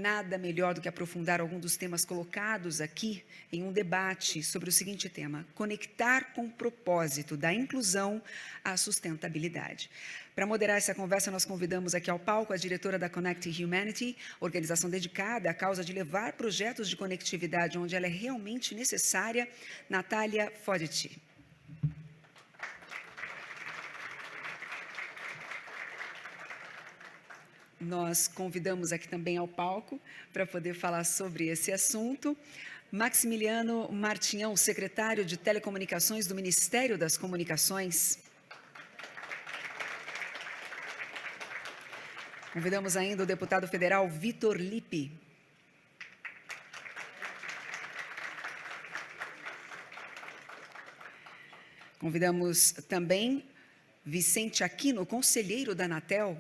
Nada melhor do que aprofundar algum dos temas colocados aqui em um debate sobre o seguinte tema: conectar com o propósito da inclusão à sustentabilidade. Para moderar essa conversa, nós convidamos aqui ao palco a diretora da Connect Humanity, organização dedicada à causa de levar projetos de conectividade onde ela é realmente necessária, Natália Fodety. Nós convidamos aqui também ao palco para poder falar sobre esse assunto Maximiliano Martinhão, secretário de Telecomunicações do Ministério das Comunicações. Convidamos ainda o deputado federal Vitor Lippe. Convidamos também Vicente Aquino, conselheiro da Anatel.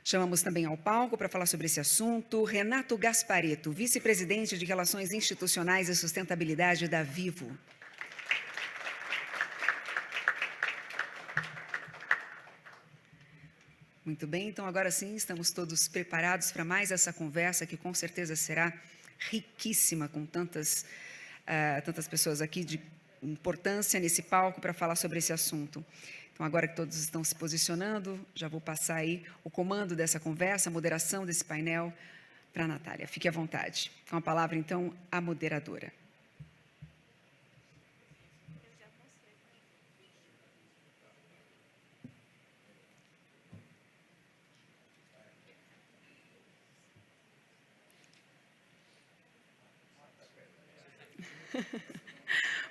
Chamamos também ao palco para falar sobre esse assunto Renato Gasparetto, vice-presidente de Relações Institucionais e Sustentabilidade da Vivo. Muito bem, então agora sim estamos todos preparados para mais essa conversa que com certeza será riquíssima, com tantas pessoas aqui de importância nesse palco para falar sobre esse assunto. Então, agora que todos estão se posicionando, já vou passar aí o comando dessa conversa, a moderação desse painel para a Natália. Fique à vontade. Com a palavra, então, a moderadora.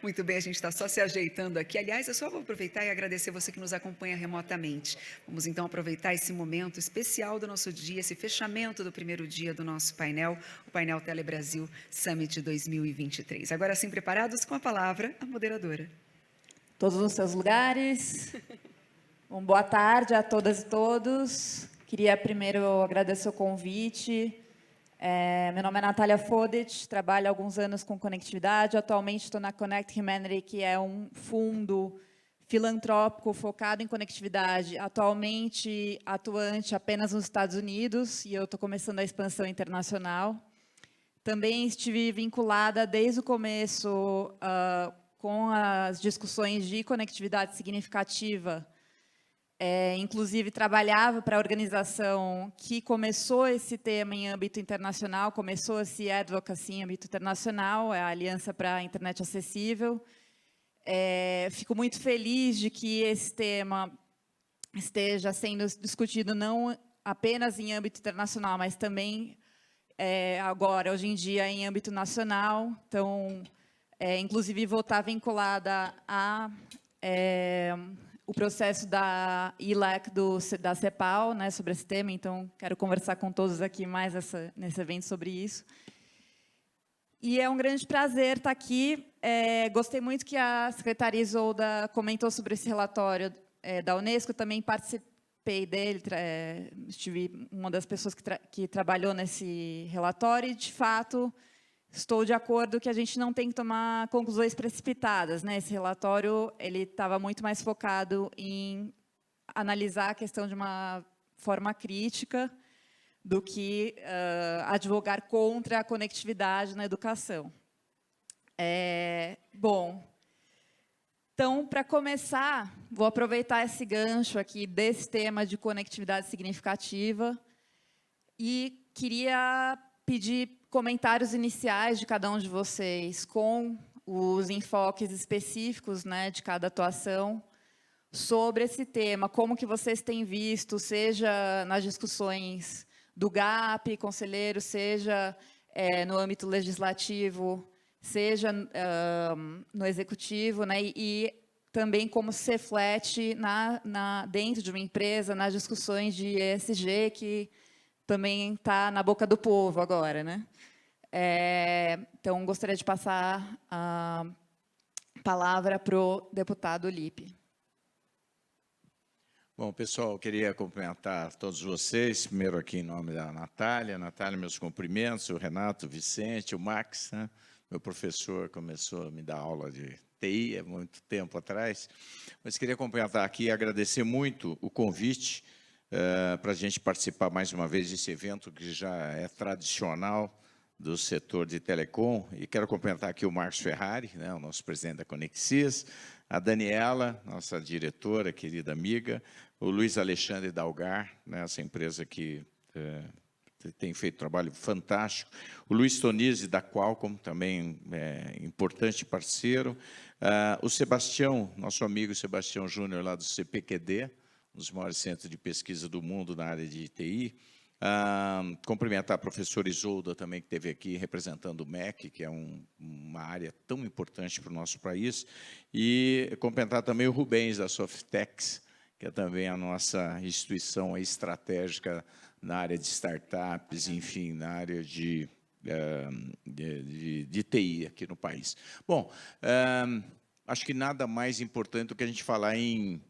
Muito bem, a gente está só se ajeitando aqui. Aliás, eu só vou aproveitar e agradecer você que nos acompanha remotamente. Vamos, então, aproveitar esse momento especial do nosso dia, esse fechamento do primeiro dia do nosso painel, o painel Telebrasil Summit 2023. Agora sim, preparados? Com a palavra, a moderadora. Todos nos seus lugares. Bom, boa tarde a todas e todos. Queria primeiro agradecer o convite. Meu nome é Natália Fodety, trabalho há alguns anos com conectividade. Atualmente estou na Connect Humanity, que é um fundo filantrópico focado em conectividade, atualmente atuante apenas nos Estados Unidos, e eu estou começando a expansão internacional. Também estive vinculada desde o começo com as discussões de conectividade significativa. Inclusive, trabalhava para a organização que começou esse tema em âmbito internacional, começou esse advocacy em âmbito internacional, a Aliança para a Internet Acessível. Fico muito feliz de que esse tema esteja sendo discutido não apenas em âmbito internacional, mas também, agora, hoje em dia, em âmbito nacional. Então, inclusive, vou estar vinculada a... o processo da ILEC da CEPAL, né, sobre esse tema, então quero conversar com todos aqui mais nesse evento sobre isso. E é um grande prazer estar aqui. Gostei muito que a secretária Isolda comentou sobre esse relatório da Unesco, também participei dele, estive uma das pessoas que trabalhou nesse relatório, e, de fato, estou de acordo que a gente não tem que tomar conclusões precipitadas, né? Esse relatório ele estava muito mais focado em analisar a questão de uma forma crítica do que advogar contra a conectividade na educação. Bom, então, para começar, vou aproveitar esse gancho aqui desse tema de conectividade significativa e queria pedir comentários iniciais de cada um de vocês, com os enfoques específicos, né, de cada atuação, sobre esse tema, como que vocês têm visto, seja nas discussões do GAP, conselheiro, seja no âmbito legislativo, seja no executivo, né, e também como se reflete dentro de uma empresa, nas discussões de ESG, que também está na boca do povo agora, né? Então, gostaria de passar a palavra para o deputado Lippe. Bom, pessoal, queria cumprimentar todos vocês, primeiro aqui em nome da Natália. Natália, meus cumprimentos, o Renato, o Vicente, o Max, né? Meu professor começou a me dar aula de TI, é muito tempo atrás, mas queria complementar aqui e agradecer muito o convite para a gente participar mais uma vez desse evento que já é tradicional do setor de telecom, e quero cumprimentar aqui o Marcos Ferrari, né, o nosso presidente da Conexis, a Daniela, nossa diretora, querida amiga, o Luiz Alexandre Dalgar, né, essa empresa que tem feito um trabalho fantástico, o Luiz Tonizzi, da Qualcomm, também importante parceiro, o Sebastião, nosso amigo Sebastião Júnior, lá do CPQD, um dos maiores centros de pesquisa do mundo na área de TI, cumprimentar a professora Isolda também, que esteve aqui representando o MEC, que é uma área tão importante para o nosso país, e cumprimentar também o Rubens, da Softex, que é também a nossa instituição estratégica na área de startups, enfim, na área de TI aqui no país. Bom, acho que nada mais importante do que a gente falar em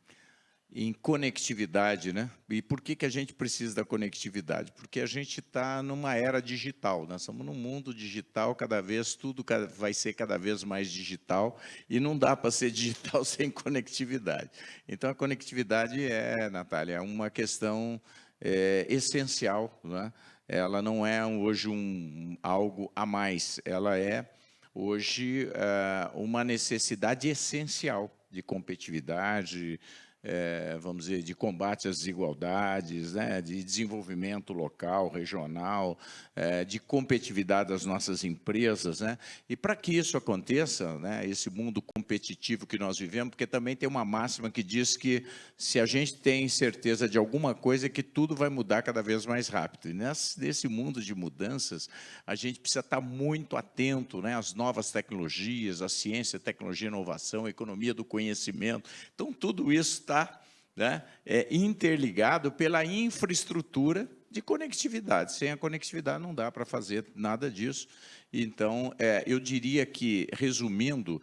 conectividade, né? E por que a gente precisa da conectividade? Porque a gente está numa era digital, nós estamos num mundo digital, cada vez tudo vai ser cada vez mais digital, e não dá para ser digital sem conectividade. Então, a conectividade Natália, é uma questão essencial, né? Ela não é hoje algo a mais, ela é hoje uma necessidade essencial de competitividade, vamos dizer, de combate às desigualdades, né, de desenvolvimento local, regional, de competitividade das nossas empresas, né? E para que isso aconteça, né, esse mundo competitivo que nós vivemos, porque também tem uma máxima que diz que se a gente tem certeza de alguma coisa, é que tudo vai mudar cada vez mais rápido. E nesse mundo de mudanças, a gente precisa estar muito atento, né, às novas tecnologias, à ciência, tecnologia, inovação, economia do conhecimento. Então, tudo isso está interligado pela infraestrutura de conectividade. Sem a conectividade não dá para fazer nada disso. Então, eu diria que, resumindo,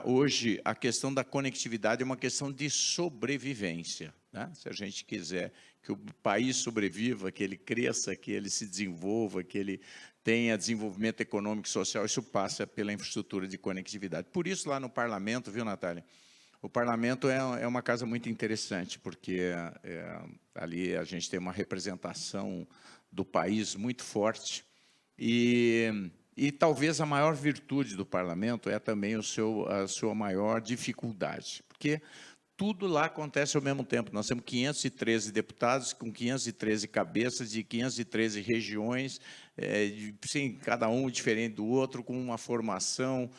hoje a questão da conectividade é uma questão de sobrevivência, né? Se a gente quiser que o país sobreviva, que ele cresça, que ele se desenvolva, que ele tenha desenvolvimento econômico e social, isso passa pela infraestrutura de conectividade. Por isso, lá no parlamento, viu, Natália? O parlamento é uma casa muito interessante, porque ali a gente tem uma representação do país muito forte, e talvez a maior virtude do parlamento é também a sua maior dificuldade, porque tudo lá acontece ao mesmo tempo. Nós temos 513 deputados com 513 cabeças de 513 regiões, sim, cada um diferente do outro, com uma formação,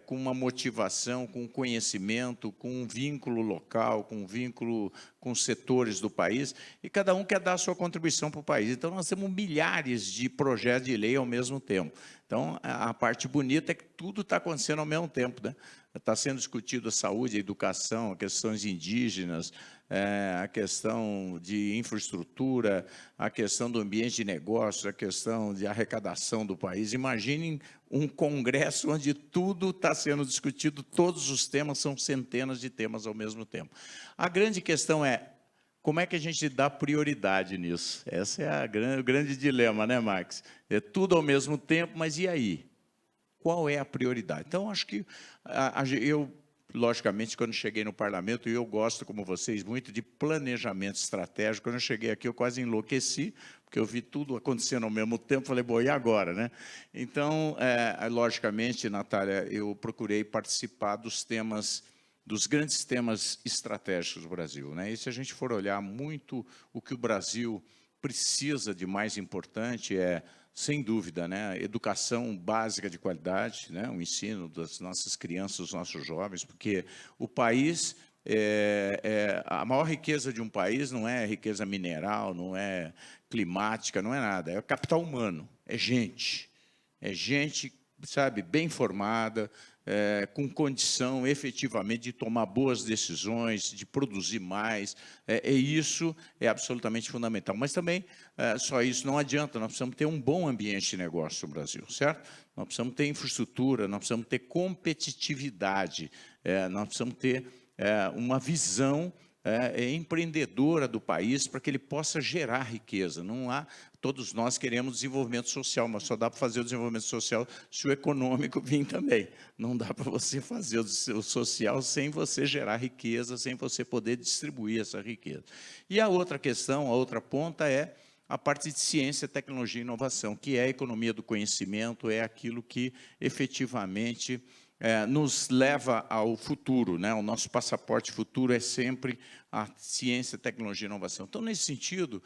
com uma motivação, com conhecimento, com um vínculo local, com um vínculo com setores do país, e cada um quer dar a sua contribuição para o país. Então, nós temos milhares de projetos de lei ao mesmo tempo. Então, a parte bonita é que tudo está acontecendo ao mesmo tempo, né? Está sendo discutido a saúde, a educação, as questões indígenas, a questão de infraestrutura, a questão do ambiente de negócio, a questão de arrecadação do país. Imaginem um congresso onde tudo está sendo discutido, todos os temas, são centenas de temas ao mesmo tempo. A grande questão é, como é que a gente dá prioridade nisso? Esse é o grande dilema, né, Max? É tudo ao mesmo tempo, mas e aí? Qual é a prioridade? Então, acho que eu, logicamente, quando cheguei no parlamento, e eu gosto, como vocês, muito de planejamento estratégico. Quando eu cheguei aqui, eu quase enlouqueci, porque eu vi tudo acontecendo ao mesmo tempo, falei, bom, e agora, né? Então, logicamente, Natália, eu procurei participar dos grandes temas estratégicos do Brasil, né? E se a gente for olhar muito o que o Brasil precisa de mais importante sem dúvida, né, educação básica de qualidade, né, o ensino das nossas crianças, dos nossos jovens, porque o país, a maior riqueza de um país não é riqueza mineral, não é climática, não é nada, é o capital humano, é gente, sabe, bem formada, com condição, efetivamente, de tomar boas decisões, de produzir mais, isso é absolutamente fundamental. Mas também, só isso não adianta, nós precisamos ter um bom ambiente de negócio no Brasil, certo? Nós precisamos ter infraestrutura, nós precisamos ter competitividade, nós precisamos ter uma visão empreendedora do país para que ele possa gerar riqueza. Não há todos nós queremos desenvolvimento social, mas só dá para fazer o desenvolvimento social se o econômico vir também. Não dá para você fazer o social sem você gerar riqueza, sem você poder distribuir essa riqueza. E a outra questão, a outra ponta é a parte de ciência, tecnologia e inovação, que é a economia do conhecimento, é aquilo que efetivamente nos leva ao futuro, né? O nosso passaporte futuro é sempre a ciência, tecnologia e inovação. Então, nesse sentido,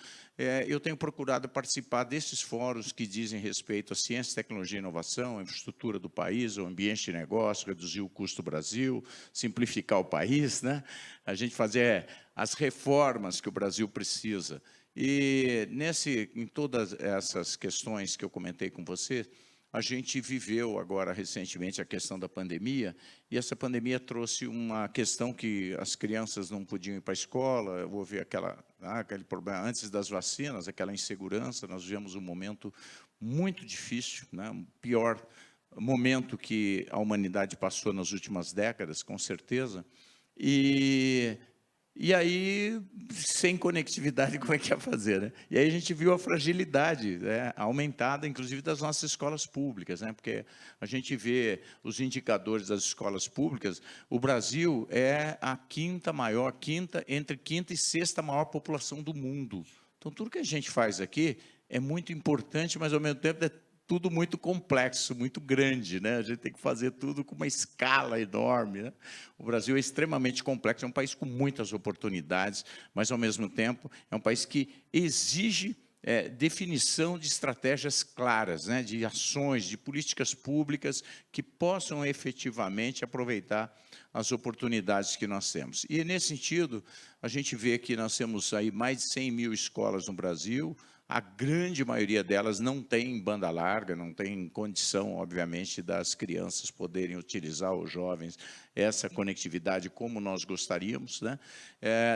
eu tenho procurado participar desses fóruns que dizem respeito à ciência, tecnologia e inovação, a infraestrutura do país, o ambiente de negócio, reduzir o custo do Brasil, simplificar o país, né? A gente fazer as reformas que o Brasil precisa. E em todas essas questões que eu comentei com você, a gente viveu agora, recentemente, a questão da pandemia, e essa pandemia trouxe uma questão que as crianças não podiam ir para a escola, houve aquele problema antes das vacinas, aquela insegurança, nós vivemos um momento muito difícil, né? O pior momento que a humanidade passou nas últimas décadas, com certeza, e aí, sem conectividade, como é que ia fazer, né? E aí a gente viu a fragilidade, né, aumentada, inclusive, das nossas escolas públicas, né? Porque a gente vê os indicadores das escolas públicas, o Brasil é a entre quinta e sexta maior população do mundo. Então, tudo que a gente faz aqui é muito importante, mas, ao mesmo tempo, é tudo muito complexo, muito grande, né? A gente tem que fazer tudo com uma escala enorme, né? O Brasil é extremamente complexo, é um país com muitas oportunidades, mas, ao mesmo tempo, é um país que exige definição de estratégias claras, né? De ações, de políticas públicas que possam efetivamente aproveitar as oportunidades que nós temos. E, nesse sentido, a gente vê que nós temos aí mais de 100 mil escolas no Brasil. A grande maioria delas não tem banda larga, não tem condição, obviamente, das crianças poderem utilizar, os jovens, essa conectividade como nós gostaríamos, né?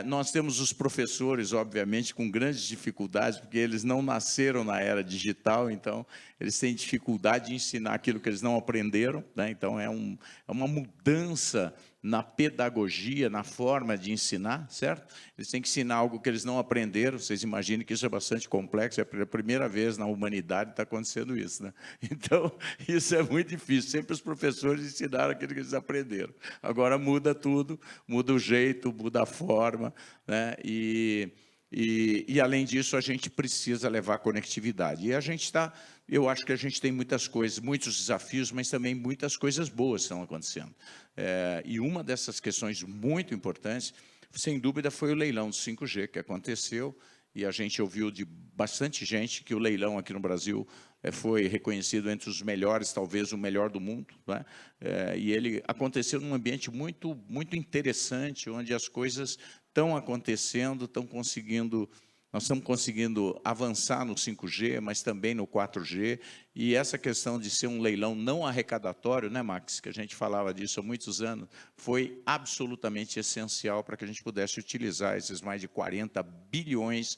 Nós temos os professores, obviamente, com grandes dificuldades, porque eles não nasceram na era digital, então eles têm dificuldade de ensinar aquilo que eles não aprenderam, né? Então, é uma mudança na pedagogia, na forma de ensinar, certo? Eles têm que ensinar algo que eles não aprenderam. Vocês imaginem que isso é bastante complexo, é a primeira vez na humanidade que está acontecendo isso, né? Então, isso é muito difícil. Sempre os professores ensinaram aquilo que eles aprenderam. Agora muda tudo, muda o jeito, muda a forma, né? E, além disso, a gente precisa levar conectividade. E a gente está... Eu acho que a gente tem muitas coisas, muitos desafios, mas também muitas coisas boas estão acontecendo. E uma dessas questões muito importantes, sem dúvida, foi o leilão do 5G que aconteceu, e a gente ouviu de bastante gente que o leilão aqui no Brasil foi reconhecido entre os melhores, talvez o melhor do mundo, né? E ele aconteceu num ambiente muito, muito interessante, onde as coisas estão acontecendo, nós estamos conseguindo avançar no 5G, mas também no 4G, e essa questão de ser um leilão não arrecadatório, né, Max, que a gente falava disso há muitos anos, foi absolutamente essencial para que a gente pudesse utilizar esses mais de 40 bilhões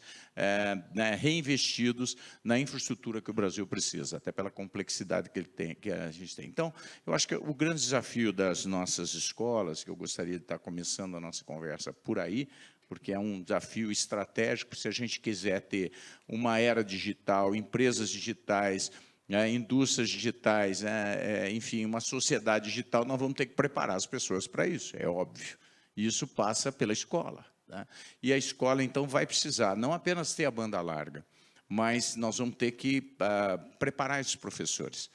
né, reinvestidos na infraestrutura que o Brasil precisa, até pela complexidade que a gente tem. Então, eu acho que o grande desafio das nossas escolas, que eu gostaria de estar começando a nossa conversa por aí, porque é um desafio estratégico, se a gente quiser ter uma era digital, empresas digitais, indústrias digitais, enfim, uma sociedade digital, nós vamos ter que preparar as pessoas para isso, é óbvio. E isso passa pela escola, né? E a escola, então, vai precisar não apenas ter a banda larga, mas nós vamos ter que preparar esses professores.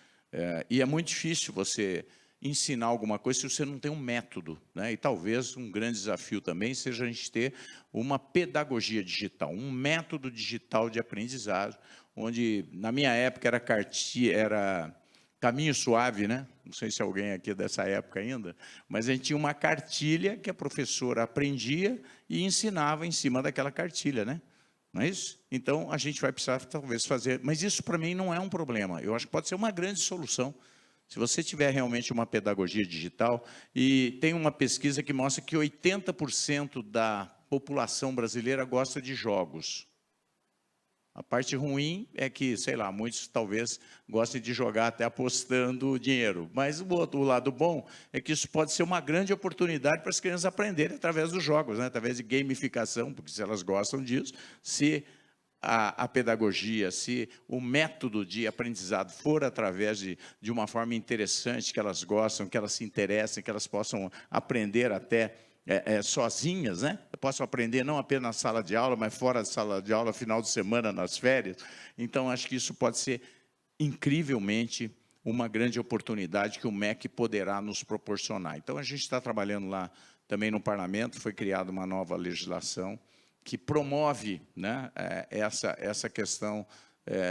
E é muito difícil você ensinar alguma coisa se você não tem um método, né? E talvez um grande desafio também seja a gente ter uma pedagogia digital, um método digital de aprendizagem, onde, na minha época, era caminho suave, né? Não sei se alguém aqui é dessa época ainda, mas a gente tinha uma cartilha que a professora aprendia e ensinava em cima daquela cartilha, né? Não é isso? Então, a gente vai precisar, talvez, fazer... Mas isso, para mim, não é um problema. Eu acho que pode ser uma grande solução. Se você tiver realmente uma pedagogia digital, e tem uma pesquisa que mostra que 80% da população brasileira gosta de jogos. A parte ruim é que, sei lá, muitos talvez gostem de jogar até apostando dinheiro. Mas o lado bom é que isso pode ser uma grande oportunidade para as crianças aprenderem através dos jogos, né? Através de gamificação, porque se elas gostam disso, se a pedagogia, se o método de aprendizado for através de uma forma interessante, que elas gostam, que elas se interessem, que elas possam aprender até sozinhas, né? Possam aprender não apenas na sala de aula, mas fora da sala de aula, final de semana, nas férias. Então, acho que isso pode ser incrivelmente uma grande oportunidade que o MEC poderá nos proporcionar. Então, a gente está trabalhando lá também no Parlamento, foi criada uma nova legislação que promove, né, essa questão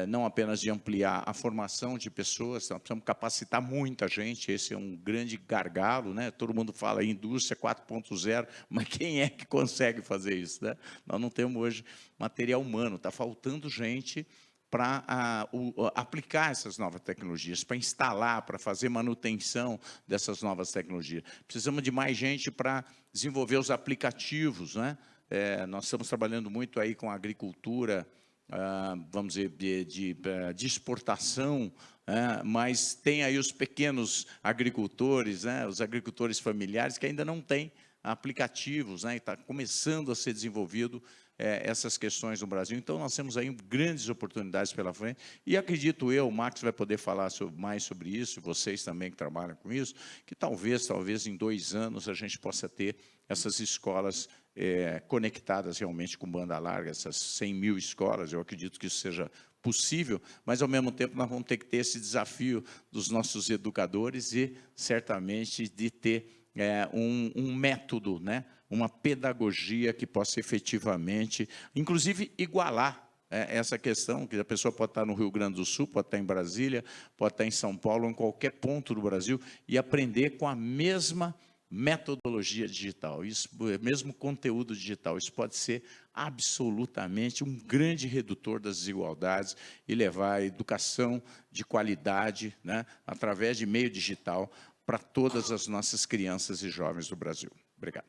não apenas de ampliar a formação de pessoas, nós precisamos capacitar muita gente, esse é um grande gargalo, né? Todo mundo fala em indústria 4.0, mas quem é que consegue fazer isso, né? Nós não temos hoje material humano, está faltando gente para aplicar essas novas tecnologias, para instalar, para fazer manutenção dessas novas tecnologias. Precisamos de mais gente para desenvolver os aplicativos, né? Nós estamos trabalhando muito aí com a agricultura, vamos dizer, de exportação, mas tem aí os pequenos agricultores, né? Os agricultores familiares que ainda não têm aplicativos, né? Está começando a ser desenvolvido essas questões no Brasil. Então, nós temos aí grandes oportunidades pela frente, e acredito eu, o Max vai poder falar mais sobre isso, vocês também que trabalham com isso, que talvez em 2 anos a gente possa ter essas escolas conectadas realmente com banda larga, essas 100.000 escolas, eu acredito que isso seja possível, mas, ao mesmo tempo, nós vamos ter que ter esse desafio dos nossos educadores e, certamente, de ter um método, né? Uma pedagogia que possa efetivamente, inclusive, igualar essa questão, que a pessoa pode estar no Rio Grande do Sul, pode estar em Brasília, pode estar em São Paulo, em qualquer ponto do Brasil, e aprender com a mesma metodologia digital, isso, mesmo conteúdo digital. Isso pode ser absolutamente um grande redutor das desigualdades e levar a educação de qualidade, né, através de meio digital, para todas as nossas crianças e jovens do Brasil. Obrigado.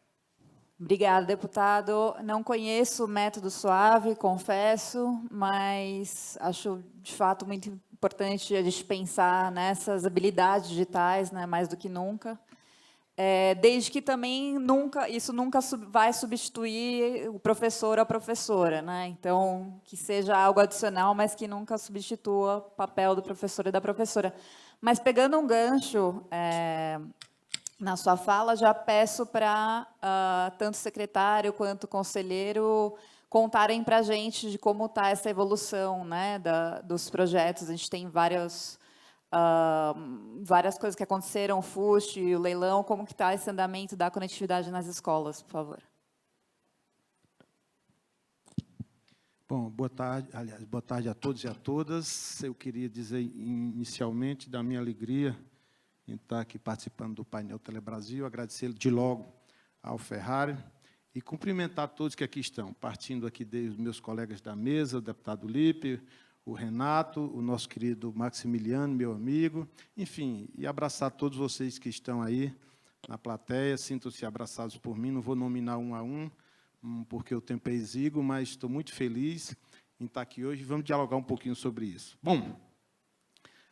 Obrigada, deputado. Não conheço o método SUAVE, confesso, mas acho, de fato, muito importante a gente pensar nessas habilidades digitais, né, mais do que nunca. Desde que também isso nunca vai substituir o professor ou a professora, né? Então, que seja algo adicional, mas que nunca substitua o papel do professor e da professora. Mas, pegando um gancho na sua fala, já peço para tanto o secretário quanto o conselheiro contarem para a gente de como está essa evolução, né, dos projetos. A gente tem várias coisas que aconteceram, o FUST, o leilão, como que está esse andamento da conectividade nas escolas, por favor. Bom, boa tarde, aliás, boa tarde a todos e a todas. Eu queria dizer inicialmente da minha alegria em estar aqui participando do painel Telebrasil, agradecer de logo ao Ferrari e cumprimentar todos que aqui estão, partindo aqui dos meus colegas da mesa, o deputado Lipe, o Renato, o nosso querido Maximiliano, meu amigo, enfim, e abraçar todos vocês que estão aí na plateia, sintam-se abraçados por mim, não vou nominar um a um, porque o tempo é exíguo, mas estou muito feliz em estar aqui hoje e vamos dialogar um pouquinho sobre isso. Bom,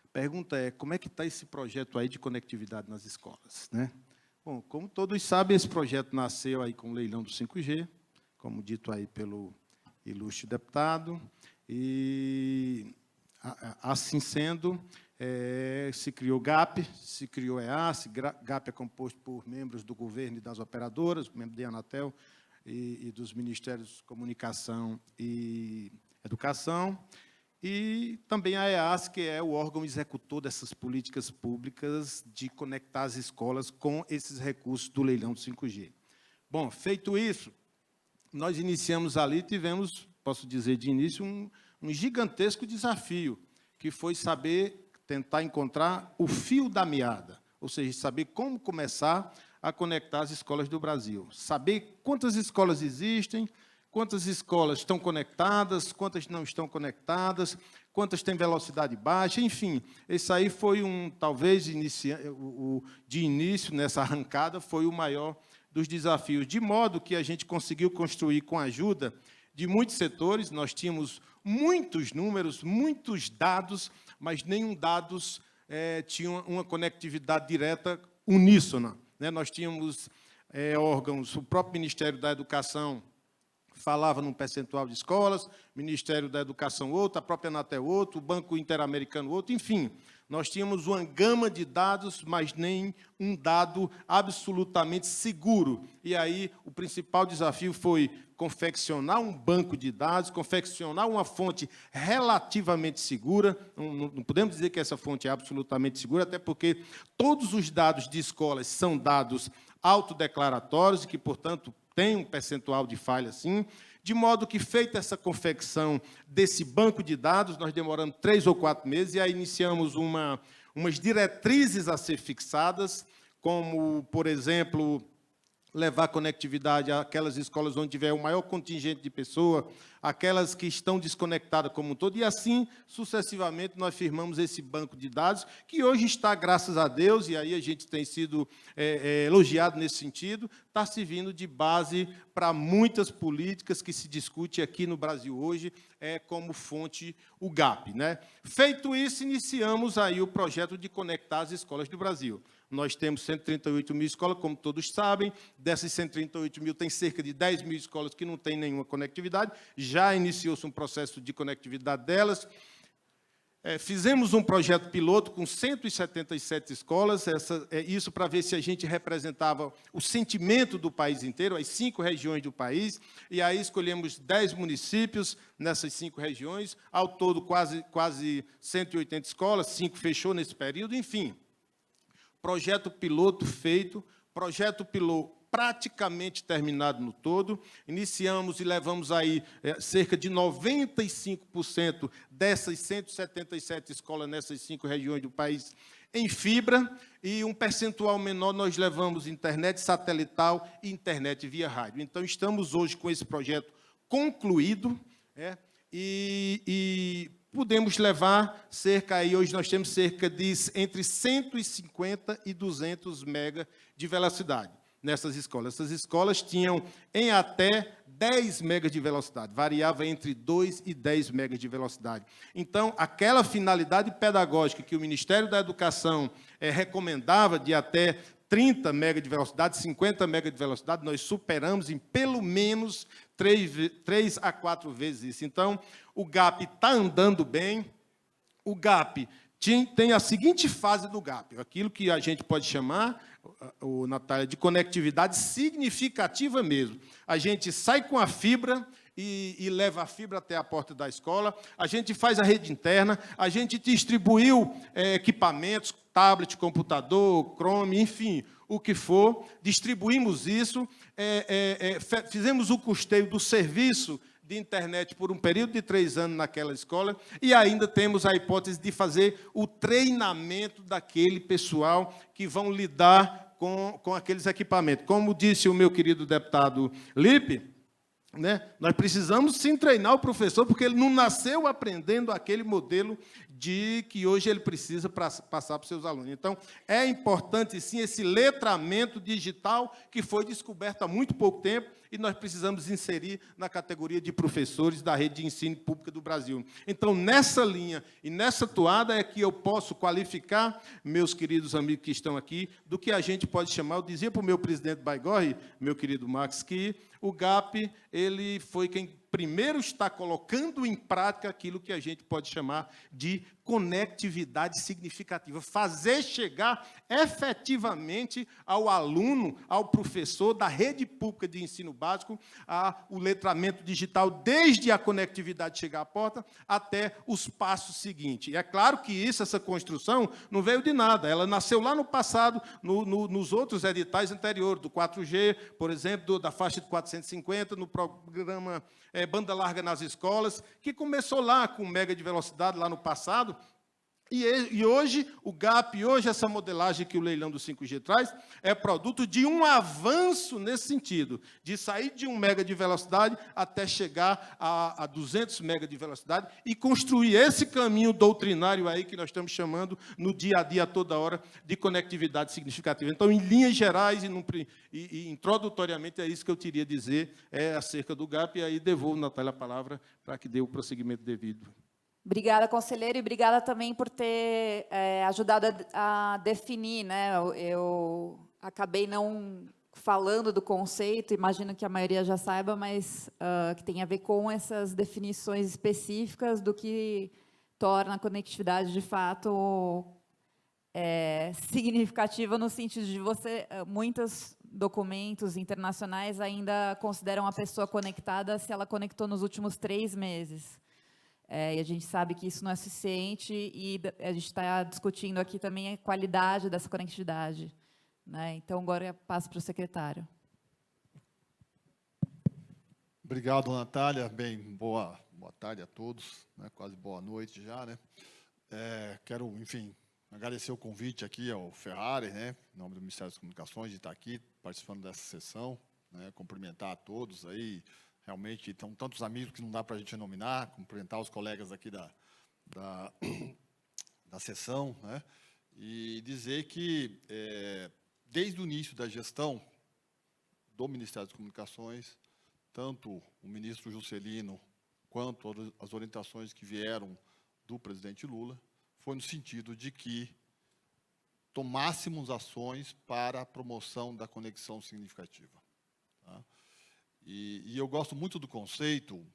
a pergunta é, como é que está esse projeto aí de conectividade nas escolas, né? Bom, como todos sabem, esse projeto nasceu aí com o leilão do 5G, como dito aí pelo ilustre deputado, e, assim sendo, se criou GAP, se criou EAS, GAP é composto por membros do governo e das operadoras, membros da Anatel e dos Ministérios de Comunicação e Educação, e também a EAS, que é o órgão executor dessas políticas públicas de conectar as escolas com esses recursos do leilão do 5G. Bom, feito isso, nós iniciamos ali, tivemos, posso dizer de início, um gigantesco desafio, que foi tentar encontrar o fio da meada, ou seja, saber como começar a conectar as escolas do Brasil, saber quantas escolas existem, quantas escolas estão conectadas, quantas não estão conectadas, quantas têm velocidade baixa, enfim, esse aí foi talvez, de início, nessa arrancada, foi o maior dos desafios, de modo que a gente conseguiu construir com a ajuda de muitos setores, nós tínhamos muitos números, muitos dados, mas nenhum dados tinha uma conectividade direta uníssona, né? Nós tínhamos órgãos, o próprio Ministério da Educação falava num percentual de escolas, o Ministério da Educação outro, a própria Anatel outro, o Banco Interamericano outro, enfim. Nós tínhamos uma gama de dados, mas nem um dado absolutamente seguro. E aí o principal desafio foi confeccionar um banco de dados, confeccionar uma fonte relativamente segura. Não podemos dizer que essa fonte é absolutamente segura, até porque todos os dados de escolas são dados autodeclaratórios e que, portanto, tem um percentual de falha, sim. De modo que, feita essa confecção desse banco de dados, nós demoramos 3 ou 4 meses e aí iniciamos umas diretrizes a ser fixadas, como, por exemplo, levar conectividade àquelas escolas onde tiver o maior contingente de pessoas, aquelas que estão desconectadas como um todo, e assim, sucessivamente, nós firmamos esse banco de dados, que hoje está, graças a Deus, e aí a gente tem sido elogiado nesse sentido, está servindo de base para muitas políticas que se discute aqui no Brasil hoje, como fonte o GAP, né? Feito isso, iniciamos aí o projeto de conectar as escolas do Brasil. Nós temos 138 mil escolas, como todos sabem. Dessas 138 mil, tem cerca de 10 mil escolas que não têm nenhuma conectividade. Já iniciou-se um processo de conectividade delas. Fizemos um projeto piloto com 177 escolas, isso para ver se a gente representava o sentimento do país inteiro, as 5 regiões do país, e aí escolhemos 10 municípios nessas 5 regiões, ao todo quase 180 escolas, 5 fechou nesse período, enfim. Projeto piloto feito, projeto piloto praticamente terminado no todo. Iniciamos e levamos aí cerca de 95% dessas 177 escolas nessas 5 regiões do país em fibra, e um percentual menor nós levamos internet satelital e internet via rádio. Então, estamos hoje com esse projeto concluído, e podemos levar hoje nós temos cerca de entre 150 e 200 mega de velocidade nessas escolas. Essas escolas tinham em até 10 megas de velocidade, variava entre 2 e 10 megas de velocidade. Então, aquela finalidade pedagógica que o Ministério da Educação recomendava de até 30 megas de velocidade, 50 megas de velocidade, nós superamos em pelo menos 3 a 4 vezes isso. Então, o GAP está andando bem. O GAP tem a seguinte fase do GAP, aquilo que a gente pode chamar, Natália, de conectividade significativa mesmo. A gente sai com a fibra e leva a fibra até a porta da escola, a gente faz a rede interna, a gente distribuiu equipamentos, tablet, computador, Chrome, enfim, o que for, distribuímos isso, fizemos o custeio do serviço de internet por um período de 3 anos naquela escola, e ainda temos a hipótese de fazer o treinamento daquele pessoal que vão lidar com aqueles equipamentos. Como disse o meu querido deputado Lipe, né, nós precisamos sim treinar o professor, porque ele não nasceu aprendendo aquele modelo que hoje ele precisa passar para os seus alunos. Então, é importante, sim, esse letramento digital que foi descoberto há muito pouco tempo e nós precisamos inserir na categoria de professores da rede de ensino pública do Brasil. Então, nessa linha e nessa toada é que eu posso qualificar, meus queridos amigos que estão aqui, do que a gente pode chamar, eu dizia para o meu presidente Baigorre, meu querido Max, que o GAP ele foi quem primeiro está colocando em prática aquilo que a gente pode chamar de conectividade significativa, fazer chegar efetivamente ao aluno, ao professor da rede pública de ensino básico, o letramento digital, desde a conectividade chegar à porta até os passos seguintes. E é claro que essa construção não veio de nada, ela nasceu lá no passado, nos outros editais anteriores, do 4G, por exemplo, da faixa de 450, no programa Banda Larga nas Escolas, que começou lá com mega de velocidade, lá no passado. E hoje, o GAP, hoje essa modelagem que o leilão do 5G traz, é produto de um avanço nesse sentido, de sair de 1 mega de velocidade até chegar a 200 mega de velocidade e construir esse caminho doutrinário aí que nós estamos chamando no dia a dia, a toda hora, de conectividade significativa. Então, em linhas gerais e introdutoriamente, é isso que eu teria a dizer acerca do GAP, e aí devolvo, Natália, a palavra para que dê o prosseguimento devido. Obrigada, conselheiro, e obrigada também por ter ajudado a definir, né? Eu acabei não falando do conceito, imagino que a maioria já saiba, mas que tem a ver com essas definições específicas do que torna a conectividade, de fato, significativa no sentido de muitos documentos internacionais ainda consideram a pessoa conectada se ela conectou nos últimos 3 meses. E a gente sabe que isso não é suficiente e a gente está discutindo aqui também a qualidade dessa conectividade, né? Então, agora eu passo para o secretário. Obrigado, Natália. Bem, boa tarde a todos, né? Quase boa noite já, né? Quero, enfim, agradecer o convite aqui ao Ferrari, né, em nome do Ministério das Comunicações, de estar aqui participando dessa sessão, né, cumprimentar a todos aí, realmente estão tantos amigos que não dá para a gente nominar, cumprimentar os colegas aqui da sessão, né, e dizer que, desde o início da gestão do Ministério das Comunicações, tanto o ministro Juscelino quanto as orientações que vieram do presidente Lula, foi no sentido de que tomássemos ações para a promoção da conexão significativa. Tá? E eu gosto muito do conceito,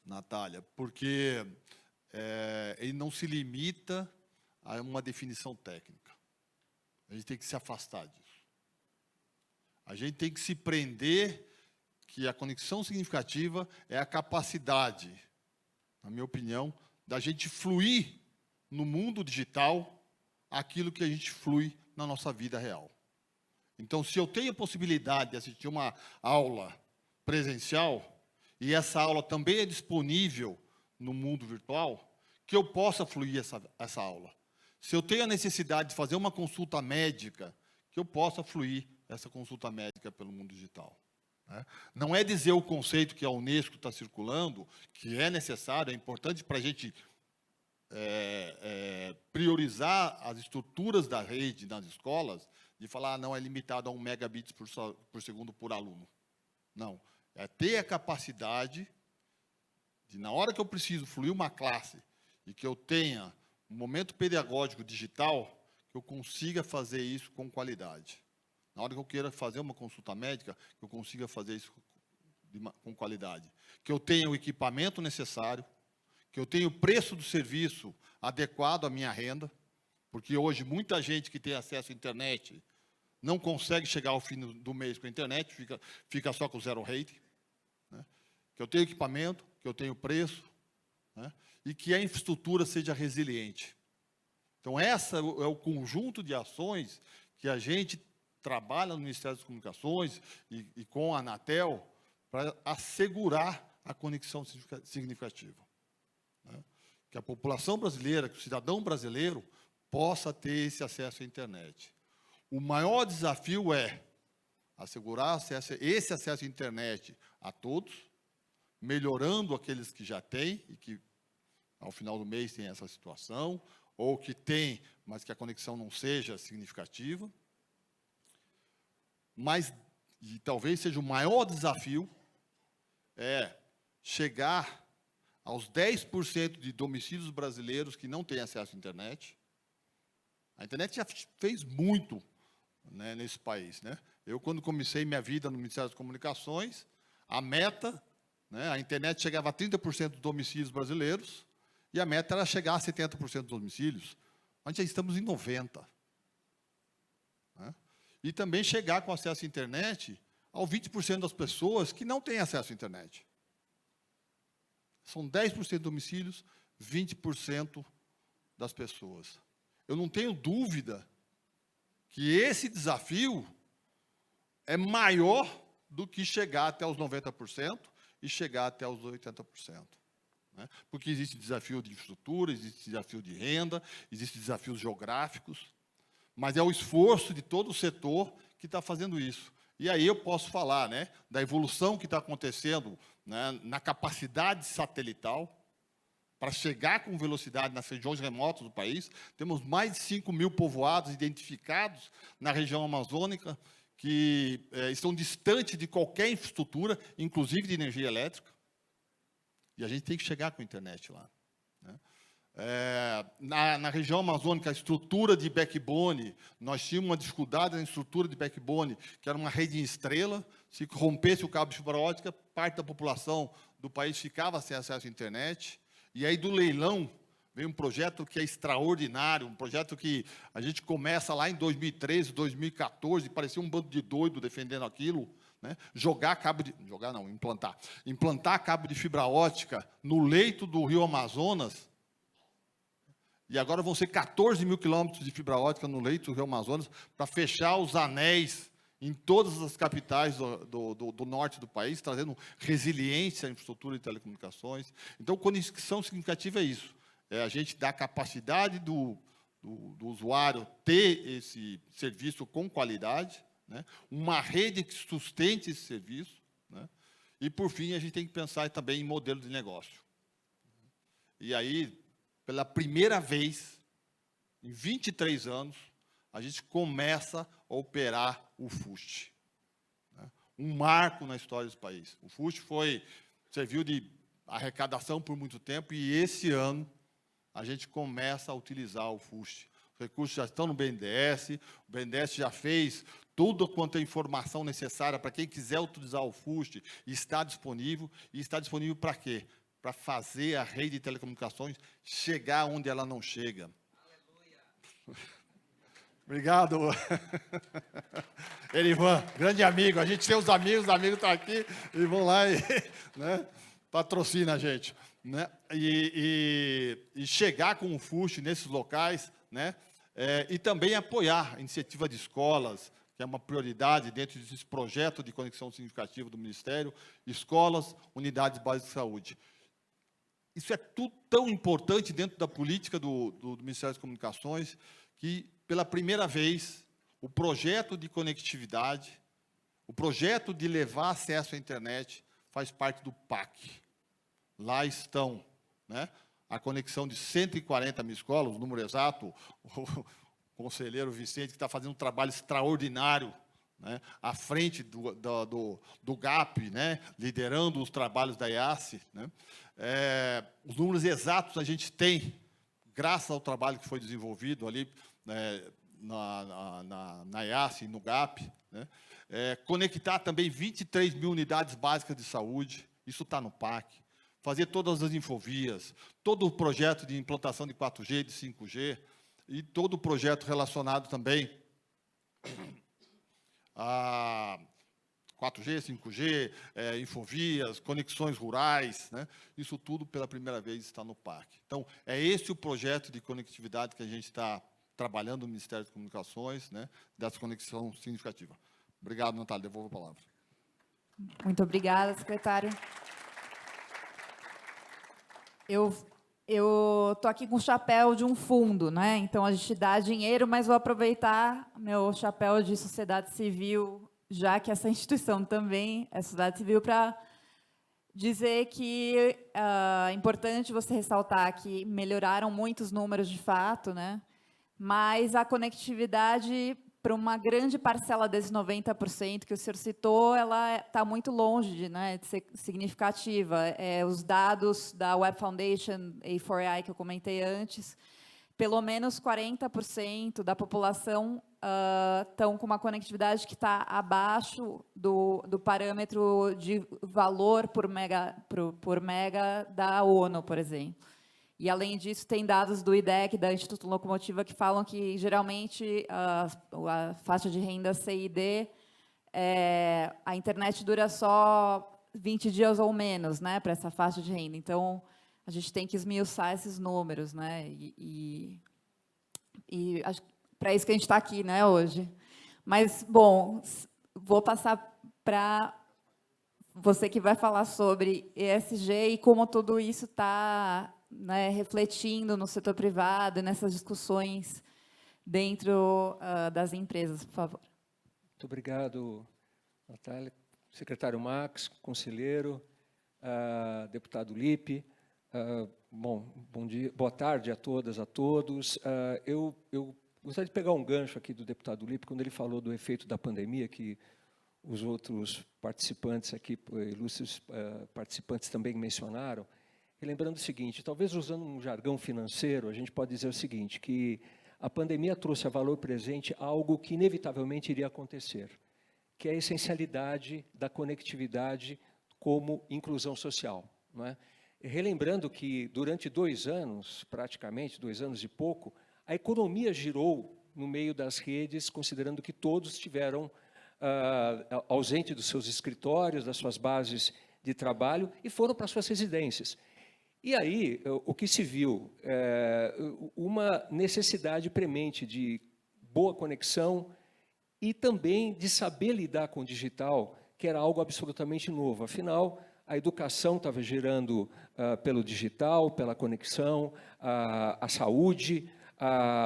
Natália, porque ele não se limita a uma definição técnica. A gente tem que se afastar disso. A gente tem que se prender que a conexão significativa é a capacidade, na minha opinião, da gente fluir no mundo digital aquilo que a gente flui na nossa vida real. Então, se eu tenho a possibilidade de assistir uma aula presencial, e essa aula também é disponível no mundo virtual, que eu possa fluir essa aula. Se eu tenho a necessidade de fazer uma consulta médica, que eu possa fluir essa consulta médica pelo mundo digital. Né? Não é dizer o conceito que a Unesco está circulando, que é necessário, é importante para a gente priorizar as estruturas da rede nas escolas, de falar, não, é limitado a 1 megabits por segundo por aluno. Não, é ter a capacidade de, na hora que eu preciso fluir uma classe e que eu tenha um momento pedagógico digital, que eu consiga fazer isso com qualidade. Na hora que eu queira fazer uma consulta médica, que eu consiga fazer isso com qualidade. Que eu tenha o equipamento necessário, que eu tenha o preço do serviço adequado à minha renda, porque hoje muita gente que tem acesso à internet não consegue chegar ao fim do mês com a internet, fica só com zero rate, né? Que eu tenho equipamento, que eu tenho preço, né? E que a infraestrutura seja resiliente. Então, essa é o conjunto de ações que a gente trabalha no Ministério das Comunicações e com a Anatel para assegurar a conexão significativa. Né? Que a população brasileira, que o cidadão brasileiro, possa ter esse acesso à internet. O maior desafio é assegurar esse acesso à internet a todos, melhorando aqueles que já têm e que, ao final do mês, têm essa situação, ou que têm, mas que a conexão não seja significativa. Mas, e talvez seja o maior desafio, é chegar aos 10% de domicílios brasileiros que não têm acesso à internet. A internet já fez muito, né, nesse país, né? Eu, quando comecei minha vida no Ministério das Comunicações, a meta, né, a internet chegava a 30% dos domicílios brasileiros, e a meta era chegar a 70% dos domicílios. Nós já estamos em 90%. Né? E também chegar com acesso à internet ao 20% das pessoas que não têm acesso à internet. São 10% de domicílios, 20% das pessoas. Eu não tenho dúvida que esse desafio é maior do que chegar até os 90% e chegar até os 80%. Né? Porque existe desafio de infraestrutura, existe desafio de renda, existe desafios geográficos, mas é o esforço de todo o setor que está fazendo isso. E aí eu posso falar, né, da evolução que está acontecendo, né, na capacidade satelital, para chegar com velocidade nas regiões remotas do país. Temos mais de 5.000 povoados identificados na região amazônica, que estão distantes de qualquer infraestrutura, inclusive de energia elétrica. E a gente tem que chegar com a internet lá. Né? Na região amazônica, a estrutura de backbone, nós tínhamos uma dificuldade na estrutura de backbone, que era uma rede em estrela. Se rompesse o cabo de fibra ótica, parte da população do país ficava sem acesso à internet. E aí, do leilão, veio um projeto que é extraordinário, um projeto que a gente começa lá em 2013, 2014, parecia um bando de doido defendendo aquilo, né? Implantar cabo de fibra ótica no leito do rio Amazonas. E agora vão ser 14 mil quilômetros de fibra ótica no leito do rio Amazonas para fechar os anéis em todas as capitais do norte do país, trazendo resiliência à infraestrutura de telecomunicações. Então, conexão significativa é isso. É a gente dar capacidade do usuário ter esse serviço com qualidade, né? Uma rede que sustente esse serviço, né? E, por fim, a gente tem que pensar também em modelo de negócio. E aí, pela primeira vez, em 23 anos, a gente começa a operar o FUST, né? Um marco na história do país. O FUST serviu de arrecadação por muito tempo, e esse ano a gente começa a utilizar o FUST. Os recursos já estão no BNDES, o BNDES já fez tudo quanto é informação necessária para quem quiser utilizar o FUST, e está disponível. E está disponível para quê? Para fazer a rede de telecomunicações chegar onde ela não chega. Aleluia. Obrigado. Erivan, grande amigo. A gente tem os amigos estão aqui e vão lá e, né, patrocina a gente, né? E chegar com o FUST nesses locais, né? E também apoiar a iniciativa de escolas, que é uma prioridade dentro desse projeto de conexão significativa do Ministério, escolas, unidades básicas de saúde. Isso é tudo tão importante dentro da política do Ministério das Comunicações, que, pela primeira vez, o projeto de conectividade, o projeto de levar acesso à internet, faz parte do PAC. Lá estão, né, a conexão de 140 mil escolas, o número exato, o conselheiro Vicente, que está fazendo um trabalho extraordinário, né, à frente do GAP, né, liderando os trabalhos da IASSE, né. Os números exatos a gente tem, graças ao trabalho que foi desenvolvido ali, na IASSE e no GAP, né. Conectar também 23 mil unidades básicas de saúde, isso está no PAC. Fazer todas as infovias, todo o projeto de implantação de 4G, de 5G, e todo o projeto relacionado também a 4G, 5G, infovias, conexões rurais, né? Isso tudo, pela primeira vez, está no PAC. Então, é esse o projeto de conectividade que a gente está trabalhando no Ministério das Comunicações, né? Dessa conexão significativa. Obrigado, Natália. Devolvo a palavra. Muito obrigada, secretário. Eu estou aqui com o chapéu de um fundo, né? Então, a gente dá dinheiro, mas vou aproveitar meu chapéu de sociedade civil, já que essa instituição também é sociedade civil, para dizer que é importante você ressaltar que melhoraram muitos números de fato, né? Mas a conectividade, para uma grande parcela desses 90% que o senhor citou, ela está muito longe, né, de ser significativa. Os dados da Web Foundation, A4I, que eu comentei antes, pelo menos 40% da população estão com uma conectividade que está abaixo do parâmetro de valor por mega da ONU, por exemplo. E, além disso, tem dados do IDEC, da Instituto Locomotiva, que falam que, geralmente, a faixa de renda C e D, a internet dura só 20 dias ou menos, né, para essa faixa de renda. Então, a gente tem que esmiuçar esses números, né, e para isso que a gente está aqui, né, hoje. Mas, bom, vou passar para você que vai falar sobre ESG e como tudo isso está, né, refletindo no setor privado e nessas discussões dentro das empresas, por favor. Muito obrigado, Natália. Secretário Max, conselheiro, deputado Lippe. Bom dia, boa tarde a todas, a todos. Eu gostaria de pegar um gancho aqui do deputado Lippe, quando ele falou do efeito da pandemia, que os outros participantes aqui, ilustres participantes, também mencionaram. lembrando o seguinte, talvez usando um jargão financeiro, a gente pode dizer o seguinte, que a pandemia trouxe a valor presente algo que inevitavelmente iria acontecer, que é a essencialidade da conectividade como inclusão social, não é? Relembrando que durante 2 anos, praticamente 2 anos e pouco, a economia girou no meio das redes, considerando que todos estiveram ausentes dos seus escritórios, das suas bases de trabalho e foram para suas residências. E aí, o que se viu? Uma necessidade premente de boa conexão e também de saber lidar com o digital, que era algo absolutamente novo. Afinal, a educação estava gerando pelo digital, pela conexão, a saúde,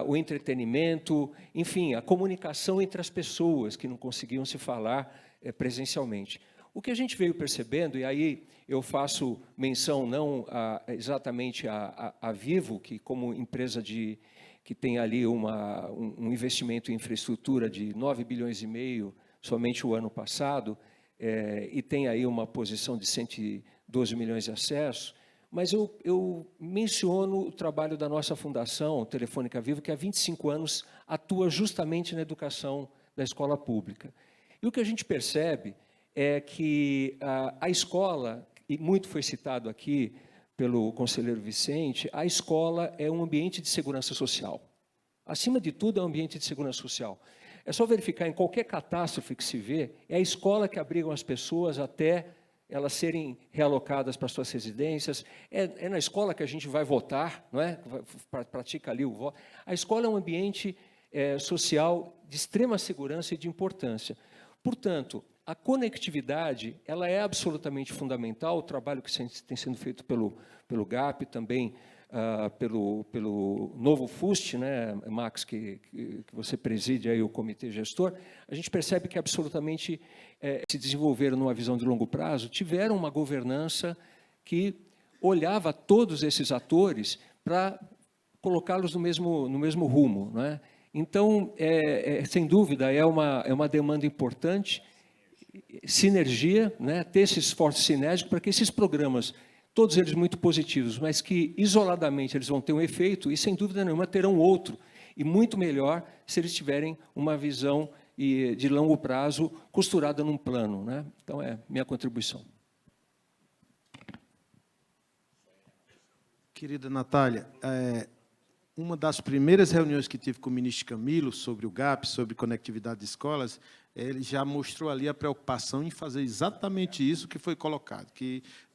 o entretenimento, enfim, a comunicação entre as pessoas que não conseguiam se falar presencialmente. O que a gente veio percebendo, e aí eu faço menção não exatamente a Vivo, que como empresa que tem ali um investimento em infraestrutura de 9,5 bilhões somente o ano passado, e tem aí uma posição de 112 milhões de acessos, mas eu menciono o trabalho da nossa fundação, Telefônica Vivo, que há 25 anos atua justamente na educação da escola pública. E o que a gente percebe é que a escola, e muito foi citado aqui pelo conselheiro Vicente, a escola é um ambiente de segurança social. Acima de tudo, é um ambiente de segurança social. É só verificar em qualquer catástrofe que se vê, é a escola que abriga as pessoas até elas serem realocadas para suas residências, é na escola que a gente vai votar, não é? Pratica ali o voto. A escola é um ambiente social de extrema segurança e de importância. Portanto, a conectividade ela é absolutamente fundamental, o trabalho que tem sendo feito pelo GAP, também pelo novo FUST, né, Max, que você preside aí o comitê gestor, a gente percebe que absolutamente se desenvolveram numa visão de longo prazo, tiveram uma governança que olhava todos esses atores para colocá-los no mesmo rumo, né? Então, sem dúvida, é uma demanda importante, sinergia, né, ter esse esforço sinérgico para que esses programas, todos eles muito positivos, mas que isoladamente eles vão ter um efeito e, sem dúvida nenhuma, terão outro, e muito melhor se eles tiverem uma visão de longo prazo costurada num plano, né? Então, é minha contribuição. Querida Natália, uma das primeiras reuniões que tive com o ministro Camilo sobre o GAP, sobre conectividade de escolas, ele já mostrou ali a preocupação em fazer exatamente isso que foi colocado,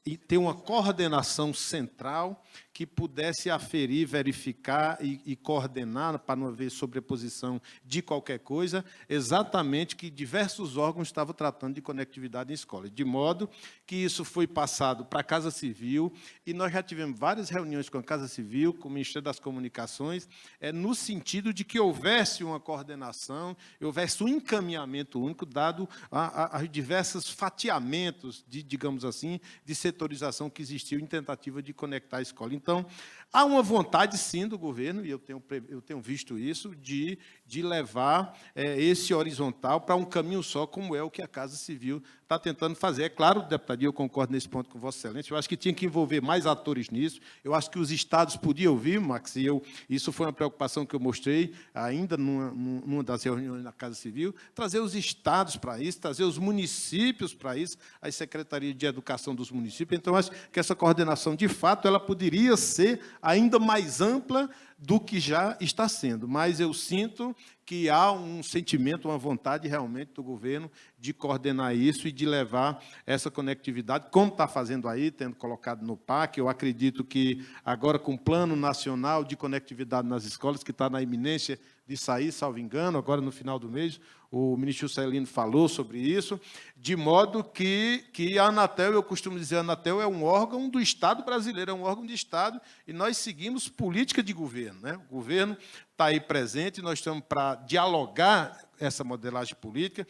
e ter uma coordenação central que pudesse aferir, verificar e coordenar, para não haver sobreposição de qualquer coisa, exatamente que diversos órgãos estavam tratando de conectividade em escolas, de modo que isso foi passado para a Casa Civil, e nós já tivemos várias reuniões com a Casa Civil, com o Ministério das Comunicações, no sentido de que houvesse uma coordenação, houvesse um encaminhamento único, dado a diversos fatiamentos, digamos assim, de setorização que existiu em tentativa de conectar a escola. Então, há uma vontade, sim, do governo, e eu tenho visto isso, de levar esse horizontal para um caminho só, como é o que a Casa Civil está tentando fazer. É claro, deputado, eu concordo nesse ponto com Vossa Excelência, eu acho que tinha que envolver mais atores nisso, eu acho que os estados podiam ouvir, Max, e isso foi uma preocupação que eu mostrei ainda numa das reuniões na Casa Civil, trazer os estados para isso, trazer os municípios para isso, as secretarias de educação dos municípios. Então, acho que essa coordenação, de fato, ela poderia ser ainda mais ampla do que já está sendo, mas eu sinto que há um sentimento, uma vontade realmente do governo de coordenar isso e de levar essa conectividade, como está fazendo aí, tendo colocado no PAC. Eu acredito que agora com o Plano Nacional de Conectividade nas Escolas, que está na iminência de sair, salvo engano, agora no final do mês, o ministro Juscelino falou sobre isso, de modo que a Anatel, eu costumo dizer, a Anatel é um órgão do Estado brasileiro, é um órgão de Estado, e nós seguimos política de governo, né? O governo está aí presente, nós estamos para dialogar essa modelagem política.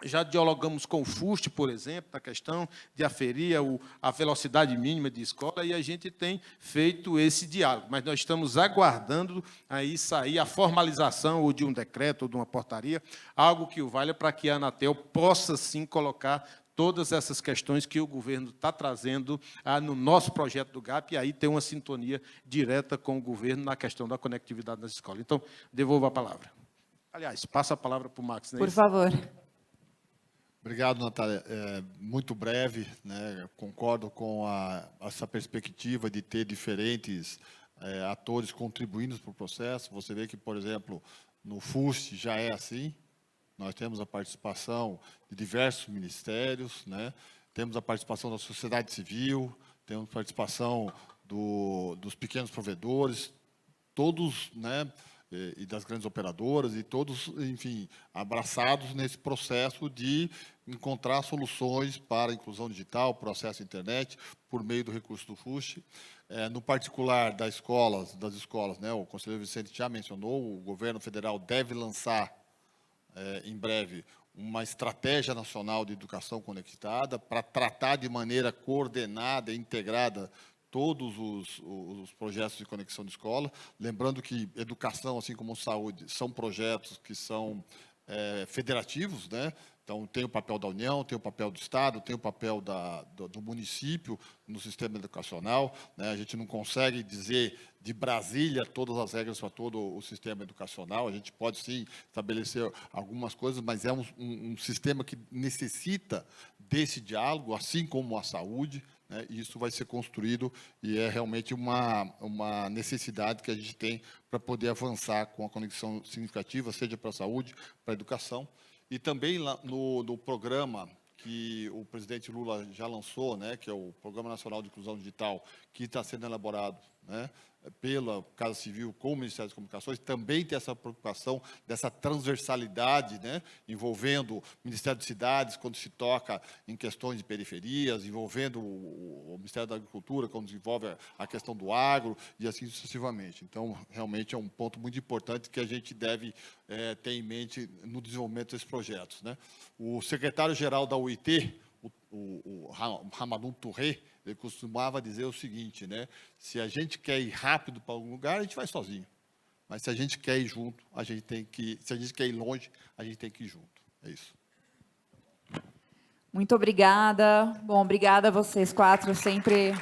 Já dialogamos com o FUST, por exemplo, na questão de aferir a velocidade mínima de escola, e a gente tem feito esse diálogo. Mas nós estamos aguardando aí sair a formalização ou de um decreto ou de uma portaria, algo que o valha para que a Anatel possa, sim, colocar todas essas questões que o governo está trazendo no nosso projeto do GAP, e aí tem uma sintonia direta com o governo na questão da conectividade nas escolas. Então, devolvo a palavra. Aliás, passa a palavra para o Max. Por favor. Obrigado, Natália. Muito breve, né? Concordo com essa perspectiva de ter diferentes atores contribuindo para o processo. Você vê que, por exemplo, no FUST já é assim. Nós temos a participação de diversos ministérios, né? Temos a participação da sociedade civil, temos a participação dos pequenos provedores, todos, né? E das grandes operadoras, e todos, enfim, abraçados nesse processo de encontrar soluções para a inclusão digital, para o acesso à internet, por meio do recurso do FUST. No particular das escolas, né? O conselheiro Vicente já mencionou, o governo federal deve lançar, em breve, uma estratégia nacional de educação conectada para tratar de maneira coordenada e integrada todos os projetos de conexão de escola. Lembrando que educação, assim como saúde, são projetos que são federativos, né? Então, tem o papel da União, tem o papel do Estado, tem o papel do município no sistema educacional, né? A gente não consegue dizer de Brasília todas as regras para todo o sistema educacional. A gente pode, sim, estabelecer algumas coisas, mas é um sistema que necessita desse diálogo, assim como a saúde, né? E isso vai ser construído, e é realmente uma necessidade que a gente tem para poder avançar com a conexão significativa, seja para a saúde, para a educação. E também lá no programa que o presidente Lula já lançou, né, que é o Programa Nacional de Inclusão Digital, que está sendo elaborado, né, pela Casa Civil com o Ministério das Comunicações, também tem essa preocupação dessa transversalidade, né, envolvendo o Ministério de Cidades, quando se toca em questões de periferias, envolvendo o Ministério da Agricultura, quando desenvolve a questão do agro, e assim sucessivamente. Então, realmente é um ponto muito importante que a gente deve ter em mente no desenvolvimento desses projetos, né. O secretário-geral da UIT, o Hamadoun Touré, ele costumava dizer o seguinte, né? Se a gente quer ir rápido para algum lugar, a gente vai sozinho. Mas se a gente quer ir junto, se a gente quer ir longe, a gente tem que ir junto. É isso. Muito obrigada. Bom, obrigada a vocês quatro, sempre...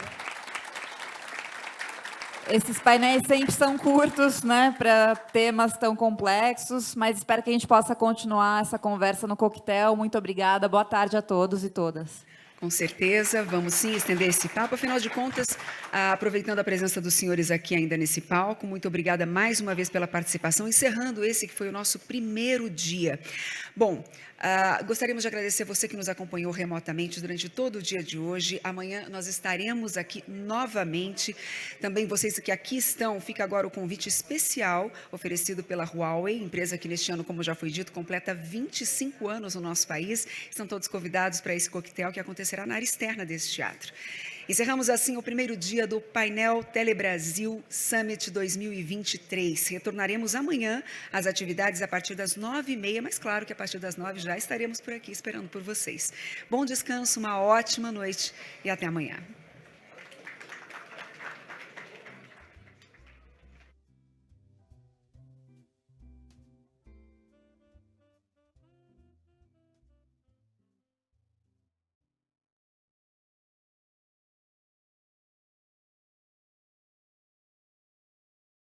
Esses painéis sempre são curtos, né, para temas tão complexos, mas espero que a gente possa continuar essa conversa no coquetel. Muito obrigada, boa tarde a todos e todas. Com certeza, vamos sim estender esse papo. Afinal de contas, aproveitando a presença dos senhores aqui ainda nesse palco, muito obrigada mais uma vez pela participação, encerrando esse que foi o nosso primeiro dia. Bom, gostaríamos de agradecer você que nos acompanhou remotamente durante todo o dia de hoje. Amanhã nós estaremos aqui novamente. Também vocês que aqui estão, fica agora o convite especial oferecido pela Huawei, empresa que neste ano, como já foi dito, completa 25 anos no nosso país. Estão todos convidados para esse coquetel que acontecerá na área externa desse teatro. Encerramos assim o primeiro dia do painel Telebrasil Summit 2023. Retornaremos amanhã às atividades a partir das 9h30, mas claro que a partir das 9h já estaremos por aqui esperando por vocês. Bom descanso, uma ótima noite e até amanhã.